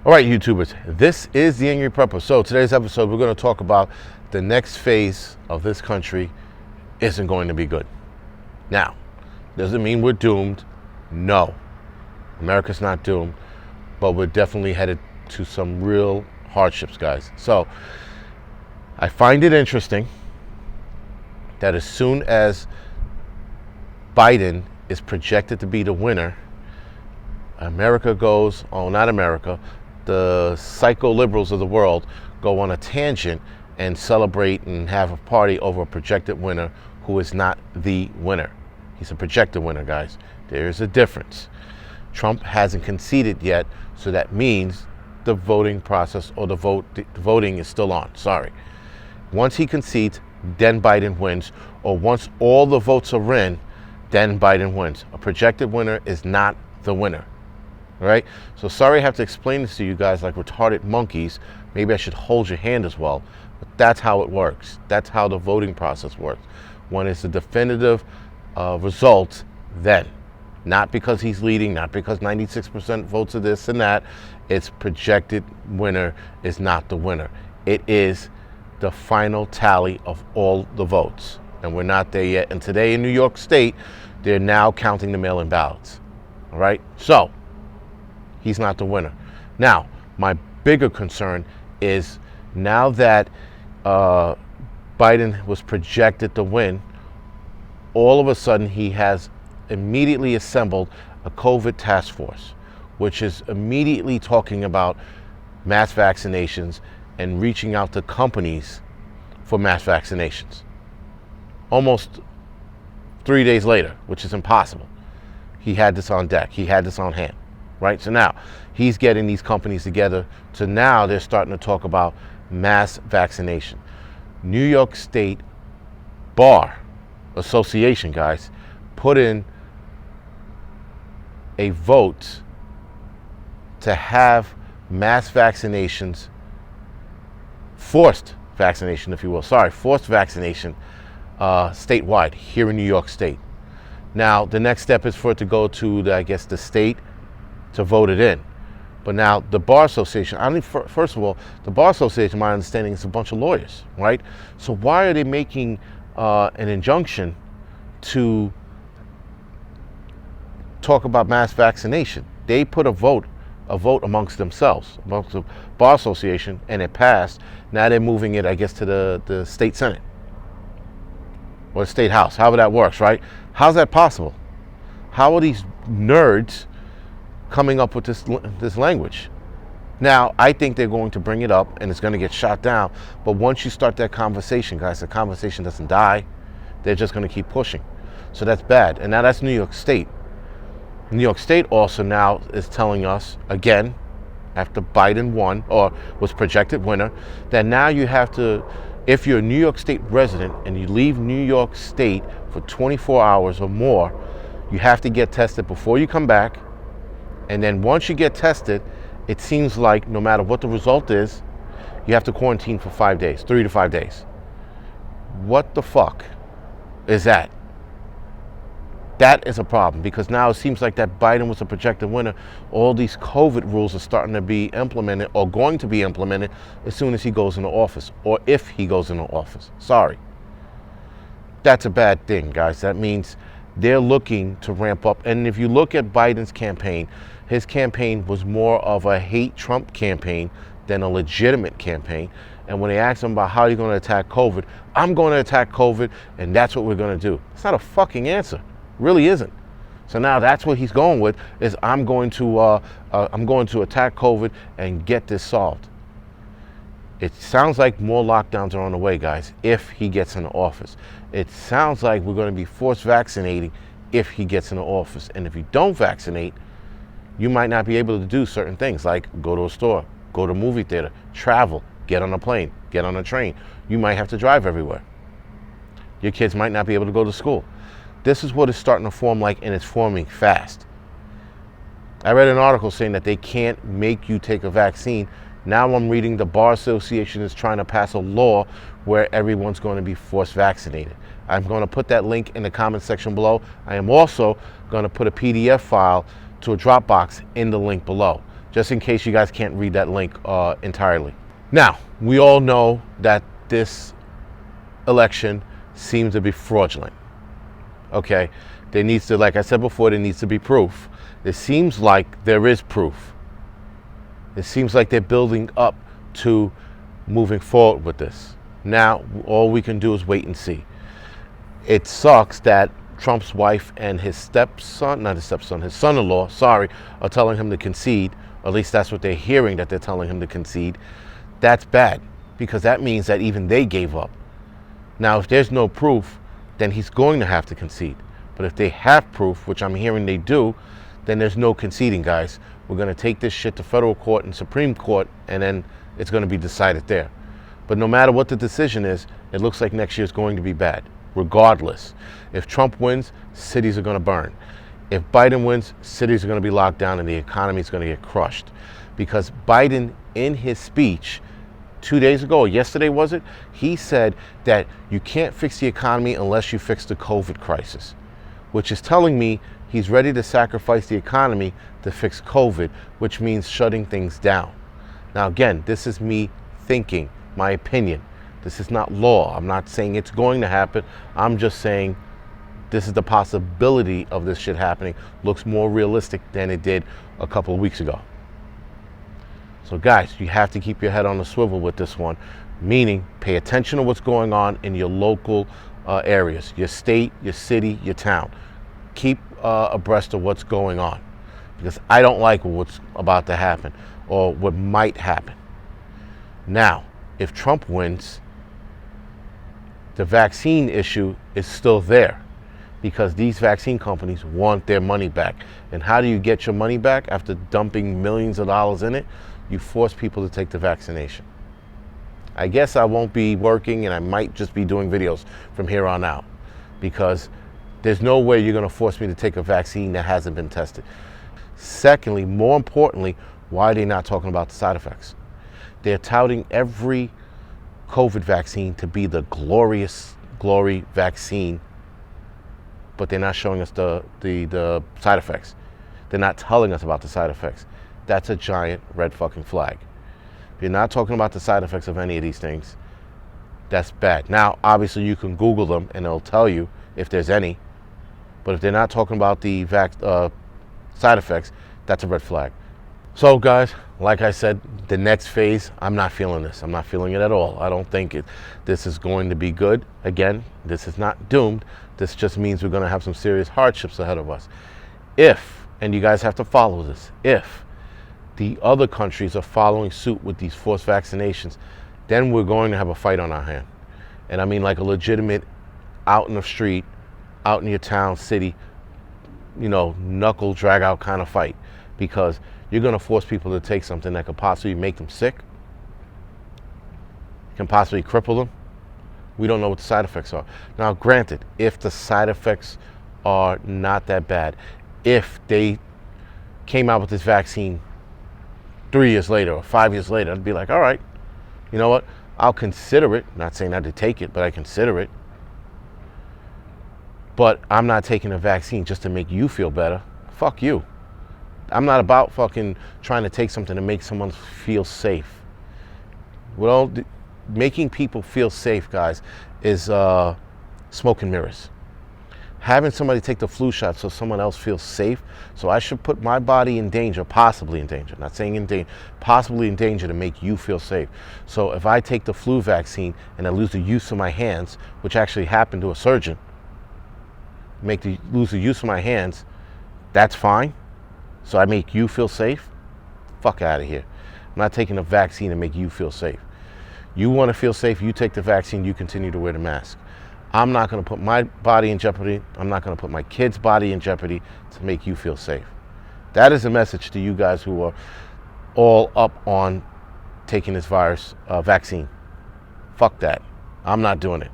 All right, YouTubers, this is the Angryprepper. So today's episode, we're going to talk about the next phase of this country isn't going to be good. Now, doesn't mean we're doomed. No, America's not doomed, but we're definitely headed to some real hardships, guys. So I find it interesting that as soon as Biden is projected to be the winner, America goes, oh, not America, the psycho-liberals of the world go on a tangent and celebrate and have a party over a projected winner who is not the winner. He's a projected winner, guys. There's a difference. Trump hasn't conceded yet, so that means the voting process or the voting is still on. Sorry. Once he concedes, then Biden wins, or once all the votes are in, then Biden wins. A projected winner is not the winner. All right? So sorry I have to explain this to you guys like retarded monkeys. Maybe I should hold your hand as well. But that's how it works. That's how the voting process works. When it's a definitive result, then. Not because he's leading, not because 96% votes of this and that. It's projected winner is not the winner. It is the final tally of all the votes. And we're not there yet. And today in New York State, they're now counting the mail-in ballots. All right? So, he's not the winner. Now, my bigger concern is now that Biden was projected to win, all of a sudden he has immediately assembled a COVID task force, which is immediately talking about mass vaccinations and reaching out to companies for mass vaccinations. Almost 3 days later, which is impossible. He had this on deck. He had this on hand. Right? So now he's getting these companies together. So now they're starting to talk about mass vaccination. New York State Bar Association, guys, put in a vote to have mass vaccinations, forced vaccination, if you will. Sorry, forced vaccination statewide here in New York State. Now, the next step is for it to go to, the state to vote it in. But now the Bar Association, first of all, the Bar Association, my understanding, is a bunch of lawyers, right? So why are they making an injunction to talk about mass vaccination? They put a vote amongst themselves, amongst the Bar Association, and it passed. Now they're moving it, to the state Senate or the state House, however that works, right? How's that possible? How are these nerds coming up with this language? Now, I think they're going to bring it up and it's going to get shot down. But once you start that conversation, guys, the conversation doesn't die. They're just going to keep pushing. So that's bad. And now that's New York State. New York State also now is telling us, again, after Biden won or was projected winner, that now you have to, if you're a New York State resident and you leave New York State for 24 hours or more, you have to get tested before you come back. And then once you get tested, it seems like no matter what the result is, you have to quarantine for 5 days, 3 to 5 days. What the fuck is that? That is a problem, because now it seems like that Biden was a projected winner. All these COVID rules are starting to be implemented or going to be implemented as soon as he goes into office, or if he goes into office. Sorry. That's a bad thing, guys. That means they're looking to ramp up. And if you look at Biden's campaign, his campaign was more of a hate Trump campaign than a legitimate campaign. And when they asked him about how you're going to attack COVID, I'm going to attack COVID, and that's what we're going to do. It's not a fucking answer. It really isn't. So now that's what he's going with, is I'm going to attack COVID and get this solved. It sounds like more lockdowns are on the way, guys, if he gets into office. It sounds like we're going to be forced vaccinating if he gets into office. And if you don't vaccinate, you might not be able to do certain things like go to a store, go to a movie theater, travel, get on a plane, get on a train. You might have to drive everywhere. Your kids might not be able to go to school. This is what it's starting to form like, and it's forming fast. I read an article saying that they can't make you take a vaccine. Now I'm reading the Bar Association is trying to pass a law where everyone's going to be forced vaccinated. I'm going to put that link in the comment section below. I am also going to put a PDF file to a Dropbox in the link below. just in case you guys can't read that link entirely. Now, we all know that this election seems to be fraudulent. Okay, there needs to, like I said before, there needs to be proof. It seems like there is proof. It seems like they're building up to moving forward with this. Now, all we can do is wait and see. It sucks that Trump's wife and his stepson, not his stepson, his son-in-law, sorry, are telling him to concede. Or at least that's what they're hearing, that they're telling him to concede. That's bad, because that means that even they gave up. Now, if there's no proof, then he's going to have to concede. But if they have proof, which I'm hearing they do, then there's no conceding, guys. We're going to take this shit to federal court and Supreme Court, and then it's going to be decided there. But no matter what the decision is, it looks like next year is going to be bad, regardless. If Trump wins, cities are going to burn. If Biden wins, cities are going to be locked down and the economy is going to get crushed. Because Biden, in his speech 2 days ago, or yesterday was it, he said that you can't fix the economy unless you fix the COVID crisis, which is telling me he's ready to sacrifice the economy to fix COVID, which means shutting things down. Now, again, this is me thinking, my opinion. This is not law. I'm not saying it's going to happen. I'm just saying this is the possibility of this shit happening. Looks more realistic than it did a couple of weeks ago. So guys, you have to keep your head on the swivel with this one, meaning pay attention to what's going on in your local areas, your state, your city, your town. Keep abreast of what's going on, because I don't like what's about to happen or what might happen. Now, if Trump wins, the vaccine issue is still there, because these vaccine companies want their money back. And how do you get your money back after dumping millions of dollars in it? You force people to take the vaccination. I guess I won't be working, and I might just be doing videos from here on out, because there's no way you're going to force me to take a vaccine that hasn't been tested. Secondly, more importantly, why are they not talking about the side effects? They're touting every COVID vaccine to be the glory vaccine, but they're not showing us the side effects. They're not telling us about the side effects. That's a giant red fucking flag. If you're not talking about the side effects of any of these things, that's bad. Now, obviously, you can Google them and it'll tell you if there's any, but if they're not talking about the side effects, that's a red flag. So guys, like I said, the next phase, I'm not feeling this. I'm not feeling it at all. I don't think this is going to be good. Again, this is not doomed. This just means we're going to have some serious hardships ahead of us. If, and you guys have to follow this, if the other countries are following suit with these forced vaccinations, then we're going to have a fight on our hand. And I mean like a legitimate out in the street, out in your town, city, knuckle drag out kind of fight. Because you're going to force people to take something that could possibly make them sick, can possibly cripple them. We don't know what the side effects are. Now, granted, if the side effects are not that bad, if they came out with this vaccine 3 years later or 5 years later, I'd be like, all right, you know what? I'll consider it. Not saying I had to take it, but I consider it. But I'm not taking a vaccine just to make you feel better. Fuck you. I'm not about fucking trying to take something to make someone feel safe. Well, making people feel safe, guys, is smoke and mirrors. Having somebody take the flu shot so someone else feels safe, so I should put my body in danger, possibly in danger, not saying in danger, possibly in danger to make you feel safe. So if I take the flu vaccine and I lose the use of my hands, which actually happened to a surgeon, lose the use of my hands, that's fine. So I make you feel safe? Fuck out of here. I'm not taking a vaccine to make you feel safe. You want to feel safe, you take the vaccine, you continue to wear the mask. I'm not going to put my body in jeopardy. I'm not going to put my kid's body in jeopardy to make you feel safe. That is a message to you guys who are all up on taking this virus vaccine. Fuck that. I'm not doing it.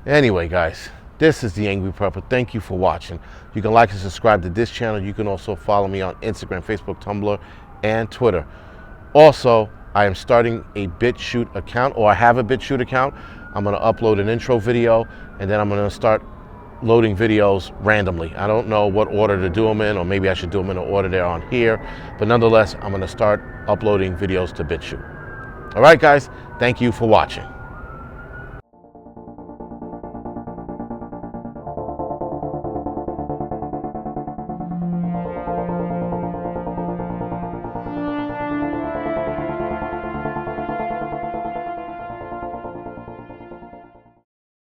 Anyway, guys, this is the Angryprepper. Thank you for watching. You can like and subscribe to this channel. You can also follow me on Instagram, Facebook, Tumblr, and Twitter. Also, I am starting a BitChute account, or I have a BitChute account. I'm going to upload an intro video, and then I'm going to start uploading videos randomly. I don't know what order to do them in, or maybe I should do them in the order they're on here. But nonetheless, I'm going to start uploading videos to BitChute. All right, guys, thank you for watching.